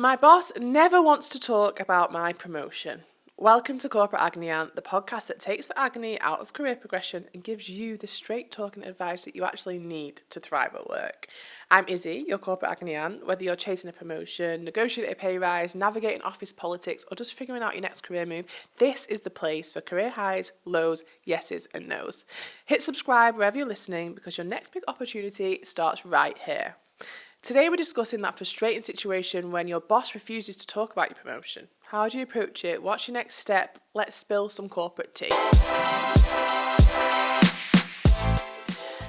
My boss never wants to talk about my promotion. Welcome to Corporate Agony Aunt, the podcast that takes the agony out of career progression and gives you the straight talking advice that you actually need to thrive at work. I'm Izzy, your Corporate Agony Aunt. Whether you're chasing a promotion, negotiating a pay rise, navigating office politics, or just figuring out your next career move, this is the place for career highs, lows, yeses, and nos. Hit subscribe wherever you're listening because your next big opportunity starts right here. Today we're discussing that frustrating situation when your boss refuses to talk about your promotion. How do you approach it? What's your next step? Let's spill some corporate tea.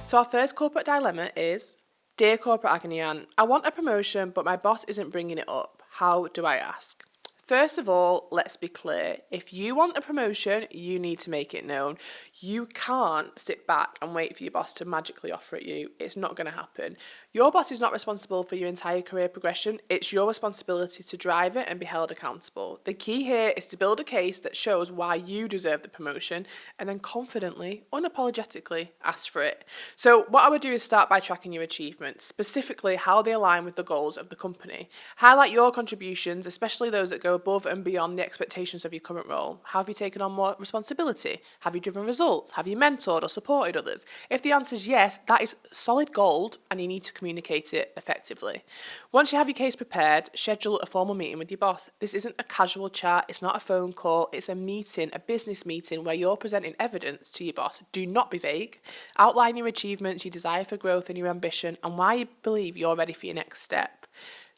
So our first corporate dilemma is, Dear Corporate Agony Aunt, I want a promotion but my boss isn't bringing it up. How do I ask? First of all, let's be clear. If you want a promotion, you need to make it known. You can't sit back and wait for your boss to magically offer it you. It's not going to happen. Your boss is not responsible for your entire career progression. It's your responsibility to drive it and be held accountable. The key here is to build a case that shows why you deserve the promotion and then confidently, unapologetically ask for it. So what I would do is start by tracking your achievements, specifically how they align with the goals of the company. Highlight your contributions, especially those that go above and beyond the expectations of your current role. Have you taken on more responsibility? Have you driven results? Have you mentored or supported others? If the answer is yes, that is solid gold and you need to communicate it effectively. Once you have your case prepared, schedule a formal meeting with your boss. This isn't a casual chat, it's not a phone call, it's a meeting, a business meeting where you're presenting evidence to your boss. Do not be vague. Outline your achievements, your desire for growth and your ambition, and why you believe you're ready for your next step.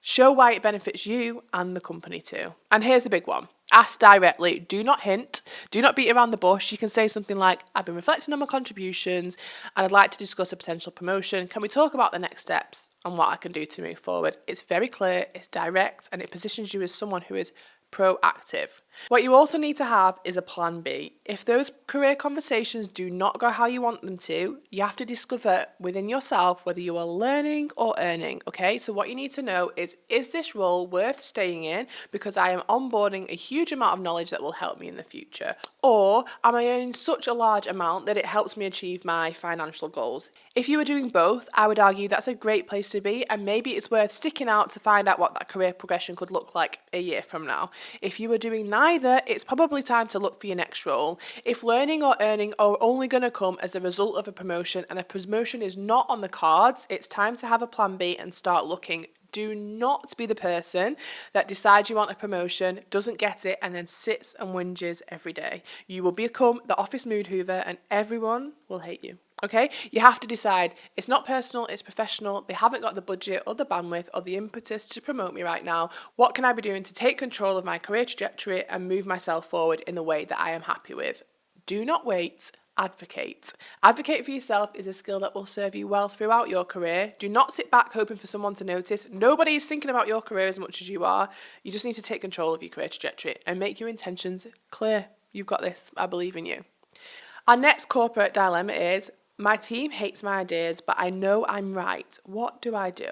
Show why it benefits you and the company too. And here's the big one. Ask directly. Do not hint. Do not beat around the bush. You can say something like, I've been reflecting on my contributions and I'd like to discuss a potential promotion. Can we talk about the next steps and what I can do to move forward? It's very clear, it's direct, and it positions you as someone who is proactive. What you also need to have is a plan B. If those career conversations do not go how you want them to, you have to discover within yourself whether you are learning or earning, okay? So what you need to know is this role worth staying in because I am onboarding a huge amount of knowledge that will help me in the future? Or am I earning such a large amount that it helps me achieve my financial goals? If you are doing both, I would argue that's a great place to be, and maybe it's worth sticking out to find out what that career progression could look like a year from now. If you are doing neither, it's probably time to look for your next role. If learning or earning are only going to come as a result of a promotion and a promotion is not on the cards, it's time to have a plan B and start looking. Do not be the person that decides you want a promotion, doesn't get it, and then sits and whinges every day. You will become the office mood hoover and everyone will hate you. Okay? You have to decide, it's not personal, it's professional. They haven't got the budget or the bandwidth or the impetus to promote me right now. What can I be doing to take control of my career trajectory and move myself forward in the way that I am happy with? Do not wait. Advocate. Advocate for yourself is a skill that will serve you well throughout your career. Do not sit back hoping for someone to notice. Nobody is thinking about your career as much as you are. You just need to take control of your career trajectory and make your intentions clear. You've got this. I believe in you. Our next corporate dilemma is, my team hates my ideas, but I know I'm right. What do I do?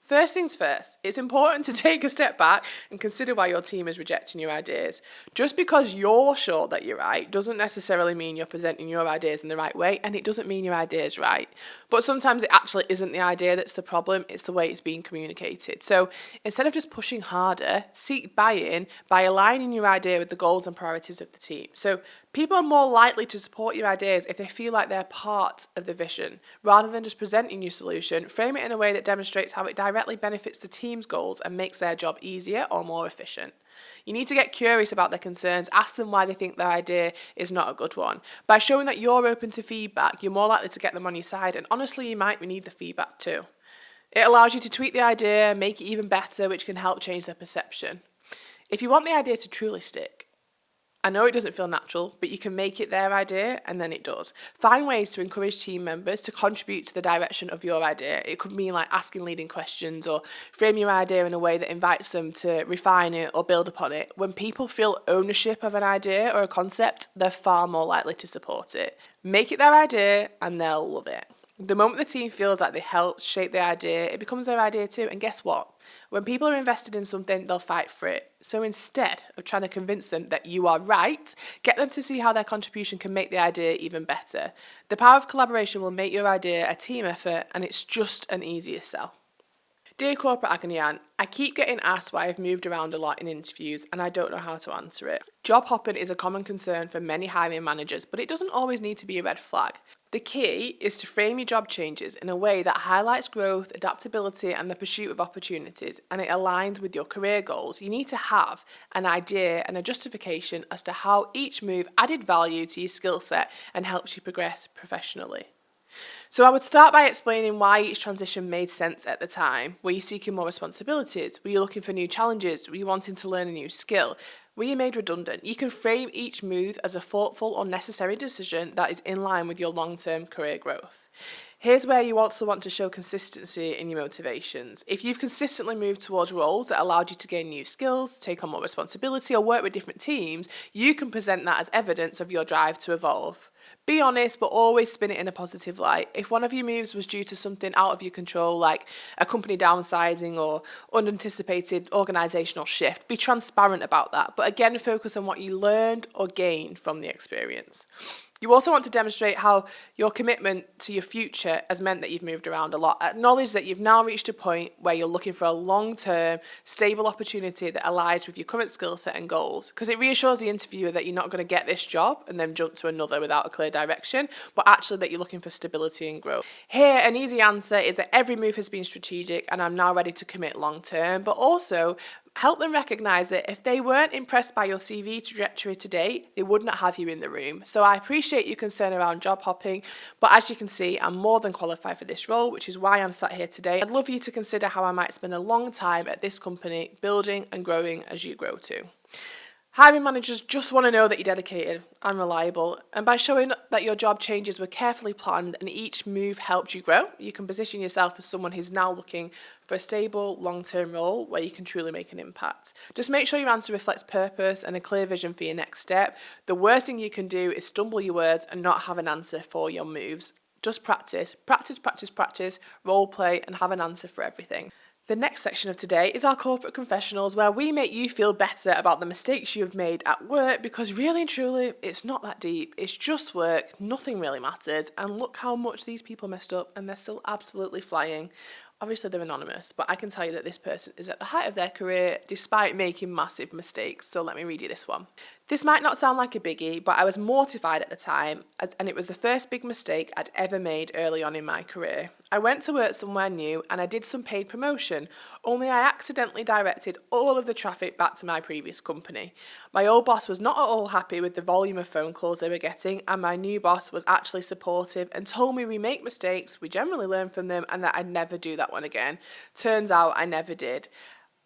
First things first, it's important to take a step back and consider why your team is rejecting your ideas. Just because you're sure that you're right doesn't necessarily mean you're presenting your ideas in the right way, and it doesn't mean your idea is right. But sometimes it actually isn't the idea that's the problem, it's the way it's being communicated. So instead of just pushing harder, seek buy-in by aligning your idea with the goals and priorities of the team. So people are more likely to support your ideas if they feel like they're part of the vision. Rather than just presenting your solution, frame it in a way that demonstrates how it directly benefits the team's goals and makes their job easier or more efficient. You need to get curious about their concerns, ask them why they think their idea is not a good one. By showing that you're open to feedback, you're more likely to get them on your side, and honestly, you might need the feedback too. It allows you to tweak the idea, make it even better, which can help change their perception. If you want the idea to truly stick, I know it doesn't feel natural, but you can make it their idea and then it does. Find ways to encourage team members to contribute to the direction of your idea. It could mean like asking leading questions or frame your idea in a way that invites them to refine it or build upon it. When people feel ownership of an idea or a concept, they're far more likely to support it. Make it their idea and they'll love it. The moment the team feels like they helped shape the idea, it becomes their idea too. And guess what? When people are invested in something, they'll fight for it. So instead of trying to convince them that you are right, get them to see how their contribution can make the idea even better. The power of collaboration will make your idea a team effort, and it's just an easier sell. Dear Corporate Agony Aunt, I keep getting asked why I've moved around a lot in interviews and I don't know how to answer it. Job hopping is a common concern for many hiring managers, but it doesn't always need to be a red flag. The key is to frame your job changes in a way that highlights growth, adaptability, and the pursuit of opportunities, and it aligns with your career goals. You need to have an idea and a justification as to how each move added value to your skill set and helps you progress professionally. So I would start by explaining why each transition made sense at the time. Were you seeking more responsibilities? Were you looking for new challenges? Were you wanting to learn a new skill? Were you made redundant? You can frame each move as a thoughtful or necessary decision that is in line with your long-term career growth. Here's where you also want to show consistency in your motivations. If you've consistently moved towards roles that allowed you to gain new skills, take on more responsibility, or work with different teams, you can present that as evidence of your drive to evolve. Be honest, but always spin it in a positive light. If one of your moves was due to something out of your control, like a company downsizing or unanticipated organisational shift, be transparent about that. But again, focus on what you learned or gained from the experience. You also want to demonstrate how your commitment to your future has meant that you've moved around a lot. Acknowledge that you've now reached a point where you're looking for a long-term, stable opportunity that aligns with your current skill set and goals, because it reassures the interviewer that you're not going to get this job and then jump to another without a clear direction, but actually that you're looking for stability and growth. Here, an easy answer is that every move has been strategic and I'm now ready to commit long-term, but also help them recognise that if they weren't impressed by your CV trajectory today, they would not have you in the room. So I appreciate your concern around job hopping, but as you can see, I'm more than qualified for this role, which is why I'm sat here today. I'd love you to consider how I might spend a long time at this company, building and growing as you grow too. Hiring managers just want to know that you're dedicated and reliable, and by showing that your job changes were carefully planned and each move helped you grow, you can position yourself as someone who's now looking for a stable, long-term role where you can truly make an impact. Just make sure your answer reflects purpose and a clear vision for your next step. The worst thing you can do is stumble your words and not have an answer for your moves. Just practice, role play, and have an answer for everything. The next section of today is our corporate confessionals, where we make you feel better about the mistakes you have made at work, because really and truly, it's not that deep. It's just work. Nothing really matters. And look how much these people messed up and they're still absolutely flying. Obviously, they're anonymous, but I can tell you that this person is at the height of their career despite making massive mistakes. So let me read you this one. This might not sound like a biggie, but I was mortified at the time, and it was the first big mistake I'd ever made early on in my career. I went to work somewhere new and I did some paid promotion, only I accidentally directed all of the traffic back to my previous company. My old boss was not at all happy with the volume of phone calls they were getting, and my new boss was actually supportive and told me we make mistakes, we generally learn from them, and that I'd never do that one again. Turns out I never did.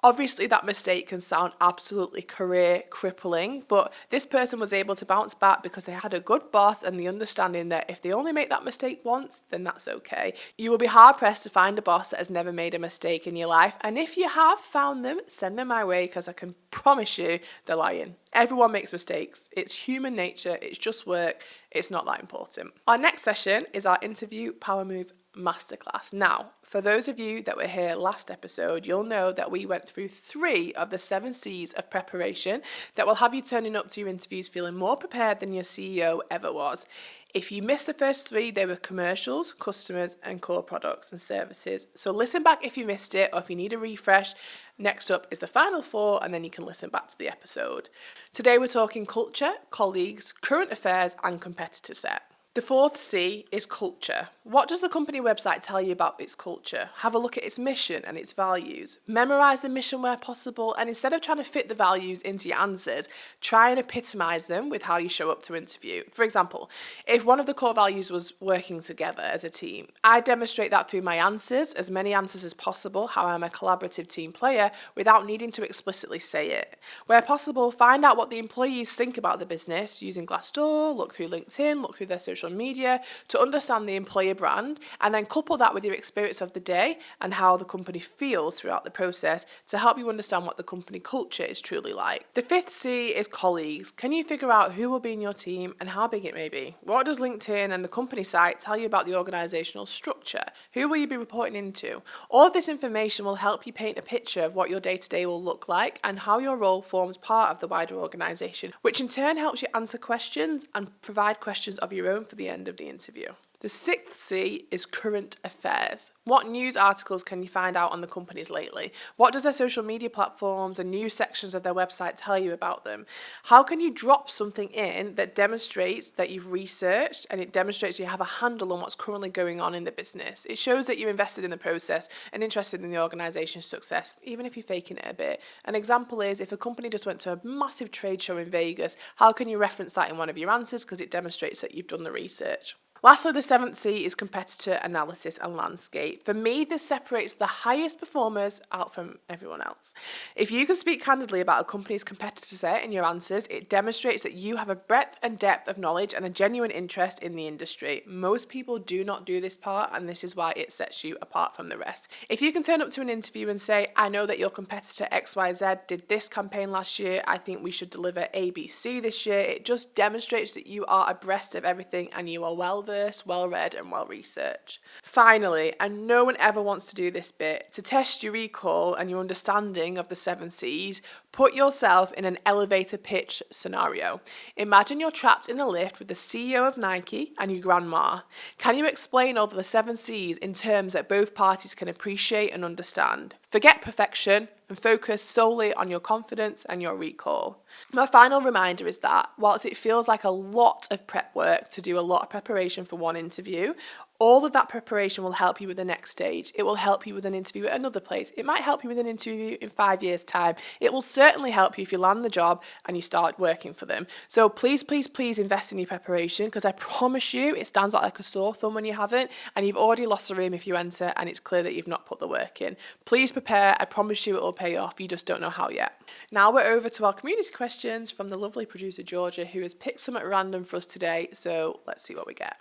Obviously, that mistake can sound absolutely career crippling, but this person was able to bounce back because they had a good boss and the understanding that if they only make that mistake once, then that's okay. You will be hard pressed to find a boss that has never made a mistake in your life, and if you have found them, send them my way, because I can promise you they're lying. Everyone makes mistakes. It's human nature. It's just work. It's not that important. Our next session is our interview power move masterclass. Now, for those of you that were here last episode, you'll know that we went through 3 of the 7 C's of preparation that will have you turning up to your interviews feeling more prepared than your CEO ever was. If you missed the first 3, they were commercials, customers, and core products and services. So listen back if you missed it or if you need a refresh. Next up is the final 4, and then you can listen back to the episode. Today we're talking culture, colleagues, current affairs, and competitor set. The 4th C is culture. What does the company website tell you about its culture? Have a look at its mission and its values. Memorize the mission where possible, and instead of trying to fit the values into your answers, try and epitomize them with how you show up to interview. For example, if one of the core values was working together as a team, I demonstrate that through my answers, as many answers as possible, how I'm a collaborative team player without needing to explicitly say it. Where possible, find out what the employees think about the business using Glassdoor, look through LinkedIn, look through their social media to understand the employer brand, and then couple that with your experience of the day and how the company feels throughout the process to help you understand what the company culture is truly like. The 5th C is colleagues. Can you figure out who will be in your team and how big it may be? What does LinkedIn and the company site tell you about the organisational structure? Who will you be reporting into? All of this information will help you paint a picture of what your day-to-day will look like and how your role forms part of the wider organisation, which in turn helps you answer questions and provide questions of your own for the end of the interview. The sixth C is current affairs. What news articles can you find out on the companies lately? What does their social media platforms and news sections of their website tell you about them? How can you drop something in that demonstrates that you've researched and it demonstrates you have a handle on what's currently going on in the business? It shows that you're invested in the process and interested in the organisation's success, even if you're faking it a bit. An example is if a company just went to a massive trade show in Vegas, how can you reference that in one of your answers because it demonstrates that you've done the research? Lastly, the seventh C is competitor analysis and landscape. For me, this separates the highest performers out from everyone else. If you can speak candidly about a company's competitor set in your answers, it demonstrates that you have a breadth and depth of knowledge and a genuine interest in the industry. Most people do not do this part, and this is why it sets you apart from the rest. If you can turn up to an interview and say, I know that your competitor XYZ did this campaign last year, I think we should deliver ABC this year, it just demonstrates that you are abreast of everything and you are well-versed, well-read and well-researched. Finally, and no one ever wants to do this bit, to test your recall and your understanding of the 7 C's, put yourself in an elevator pitch scenario. Imagine you're trapped in a lift with the CEO of Nike and your grandma. Can you explain all the 7 C's in terms that both parties can appreciate and understand? Forget perfection and focus solely on your confidence and your recall. My final reminder is that whilst it feels like a lot of prep work to do a lot of preparation for one interview, all of that preparation will help you with the next stage. It will help you with an interview at another place. It might help you with an interview in 5 years' time. It will certainly help you if you land the job and you start working for them. So please, please, please invest in your preparation because I promise you it stands out like a sore thumb when you haven't and you've already lost the room if you enter and it's clear that you've not put the work in. Please prepare. I promise you it will pay off. You just don't know how yet. Now we're over to our community questions from the lovely producer Georgia who has picked some at random for us today. So let's see what we get.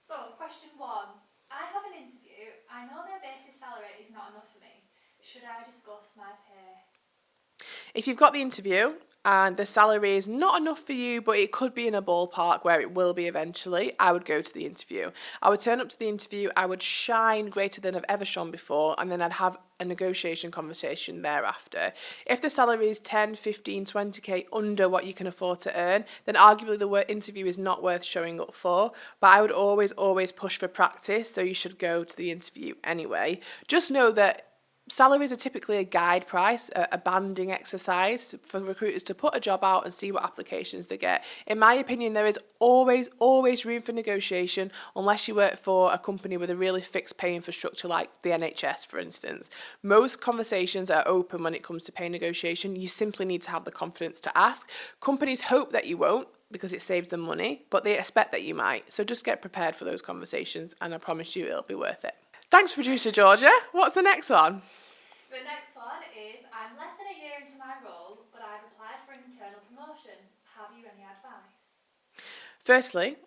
So, question 1. I have an interview. I know their basic salary is not enough for me. Should I discuss my pay? If you've got the interview and the salary is not enough for you, but it could be in a ballpark where it will be eventually, I would go to the interview. I would turn up to the interview, I would shine greater than I've ever shone before, and then I'd have a negotiation conversation thereafter. If the salary is 10, 15, 20k under what you can afford to earn, then arguably the interview is not worth showing up for. But I would always push for practice, so you should go to the interview anyway. Just know that salaries are typically a guide price, a banding exercise for recruiters to put a job out and see what applications they get. In my opinion, there is always room for negotiation unless you work for a company with a really fixed pay infrastructure like the NHS, for instance. Most conversations are open when it comes to pay negotiation. You simply need to have the confidence to ask. Companies hope that you won't because it saves them money, but they expect that you might. So just get prepared for those conversations and I promise you it'll be worth it. Thanks, producer Georgia. What's the next one? The next one is, I'm less than a year into my role, but I've applied for an internal promotion. Have you any advice? Firstly,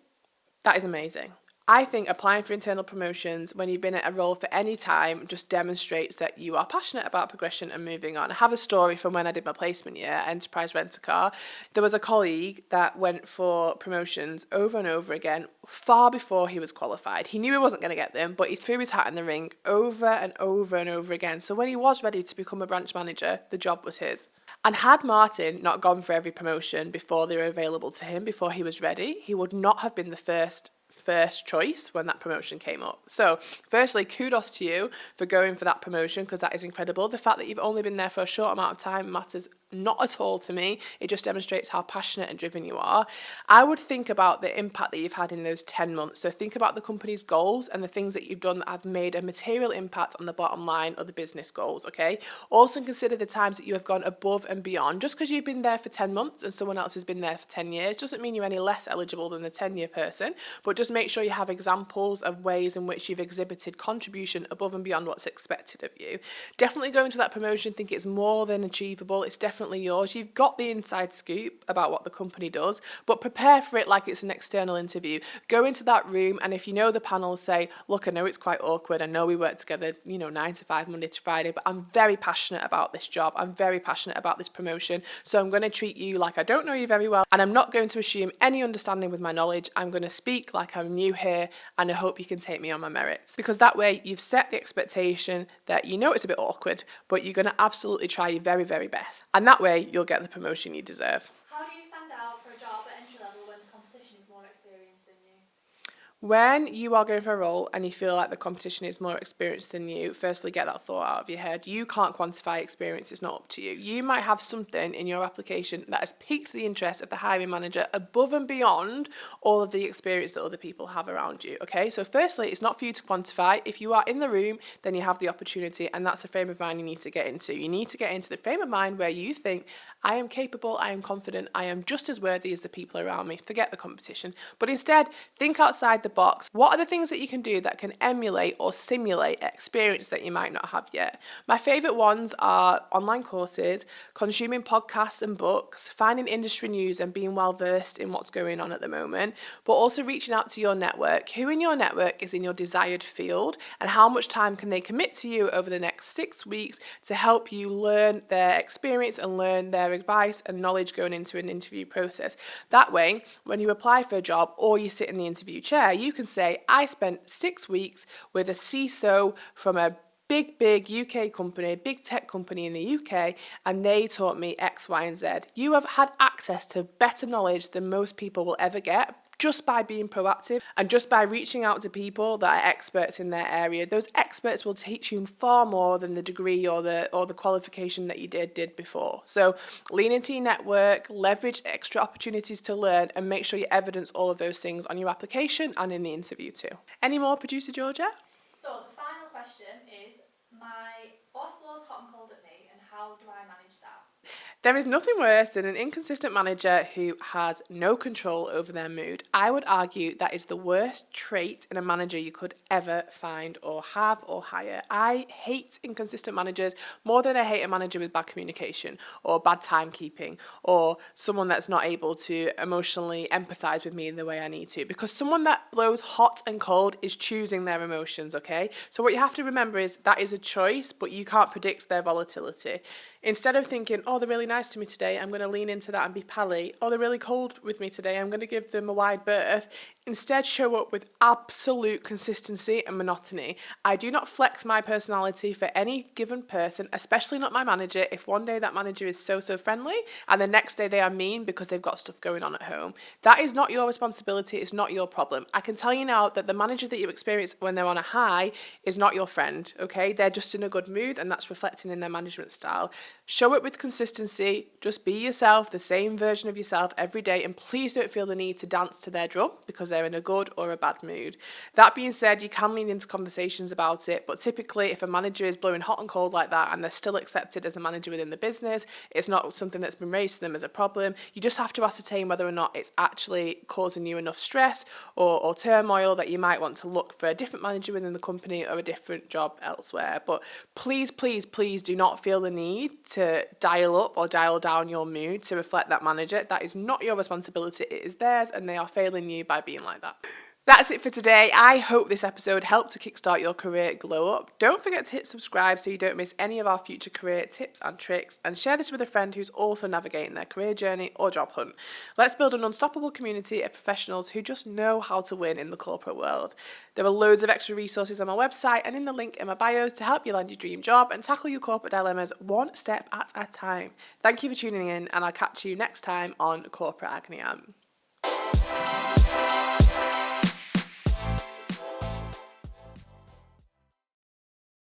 that is amazing. I think applying for internal promotions when you've been at a role for any time just demonstrates that you are passionate about progression and moving on. I have a story from when I did my placement year at Enterprise Rent-A-Car. There was a colleague that went for promotions over and over again far before he was qualified. He knew he wasn't going to get them, but he threw his hat in the ring over and over and over again. So when he was ready to become a branch manager, the job was his. And had Martin not gone for every promotion before they were available to him, before he was ready, he would not have been the first choice when that promotion came up. So firstly, kudos to you for going for that promotion because that is incredible. The fact that you've only been there for a short amount of time matters not at all to me. It just demonstrates how passionate and driven you are. I would think about the impact that you've had in those 10 months. So think about the company's goals and the things that you've done that have made a material impact on the bottom line of the business goals, okay? Also consider the times that you have gone above and beyond. Just because you've been there for 10 months and someone else has been there for 10 years doesn't mean you're any less eligible than the 10-year person, but just make sure you have examples of ways in which you've exhibited contribution above and beyond what's expected of you. Definitely go into that promotion, think it's more than achievable. It's definitely yours. You've got the inside scoop about what the company does, but prepare for it like it's an external interview. Go into that room, and if you know the panel, say, look, I know it's quite awkward. I know we work together, 9 to 5, Monday to Friday, but I'm very passionate about this job. I'm very passionate about this promotion. So I'm going to treat you like I don't know you very well, and I'm not going to assume any understanding with my knowledge. I'm going to speak like I'm new here, and I hope you can take me on my merits. Because that way you've set the expectation that you know it's a bit awkward, but you're going to absolutely try your very, very best. And that way you'll get the promotion you deserve. How do you stand out for a job at entry level when the competition is more experienced than you? When you are going for a role and you feel like the competition is more experienced than you, firstly, get that thought out of your head. You can't quantify experience, it's not up to you. You might have something in your application that has piqued the interest of the hiring manager above and beyond all of the experience that other people have around you, okay? So firstly, it's not for you to quantify. If you are in the room, then you have the opportunity, and that's the frame of mind you need to get into. You need to get into the frame of mind where you think, I am capable, I am confident, I am just as worthy as the people around me. Forget the competition. But instead, think outside the box. What are the things that you can do that can emulate or simulate experience that you might not have yet? My favourite ones are online courses, consuming podcasts and books, finding industry news and being well versed in what's going on at the moment, but also reaching out to your network. Who in your network is in your desired field, and how much time can they commit to you over the next 6 weeks to help you learn their experience and learn their advice and knowledge going into an interview process. That way, when you apply for a job or you sit in the interview chair, you can say, I spent 6 weeks with a CISO from a big UK company, big tech company in the UK, and they taught me X, Y, and Z. You have had access to better knowledge than most people will ever get just by being proactive and just by reaching out to people that are experts in their area. Those experts will teach you far more than the degree or the qualification that you did before. So lean into your network, leverage extra opportunities to learn, and make sure you evidence all of those things on your application and in the interview too. Any more, Producer Georgia? So the final question is, my boss blows hot and cold at me, and how do I manage that? There is nothing worse than an inconsistent manager who has no control over their mood. I would argue that is the worst trait in a manager you could ever find or have or hire. I hate inconsistent managers more than I hate a manager with bad communication or bad timekeeping or someone that's not able to emotionally empathize with me in the way I need to, because someone that blows hot and cold is choosing their emotions, okay? So what you have to remember is that is a choice, but you can't predict their volatility. Instead of thinking, oh, they're really nice to me today, I'm going to lean into that and be pally. Oh, they're really cold with me today, I'm going to give them a wide berth. Instead, show up with absolute consistency and monotony. I do not flex my personality for any given person, especially not my manager, if one day that manager is so friendly and the next day they are mean because they've got stuff going on at home. That is not your responsibility, it's not your problem. I can tell you now that the manager that you experience when they're on a high is not your friend, okay? They're just in a good mood and that's reflecting in their management style. Show it with consistency, just be yourself, the same version of yourself every day, and please don't feel the need to dance to their drum because they're in a good or a bad mood. That being said, you can lean into conversations about it, but typically if a manager is blowing hot and cold like that and they're still accepted as a manager within the business, it's not something that's been raised to them as a problem. You just have to ascertain whether or not it's actually causing you enough stress or turmoil that you might want to look for a different manager within the company or a different job elsewhere. But please do not feel the need to dial up or dial down your mood to reflect that manager. That is not your responsibility, it is theirs, and they are failing you by being like that. That's it for today. I hope this episode helped to kickstart your career glow up. Don't forget to hit subscribe so you don't miss any of our future career tips and tricks, and share this with a friend who's also navigating their career journey or job hunt. Let's build an unstoppable community of professionals who just know how to win in the corporate world. There are loads of extra resources on my website and in the link in my bios to help you land your dream job and tackle your corporate dilemmas one step at a time. Thank you for tuning in, and I'll catch you next time on Corporate Agony Aunt.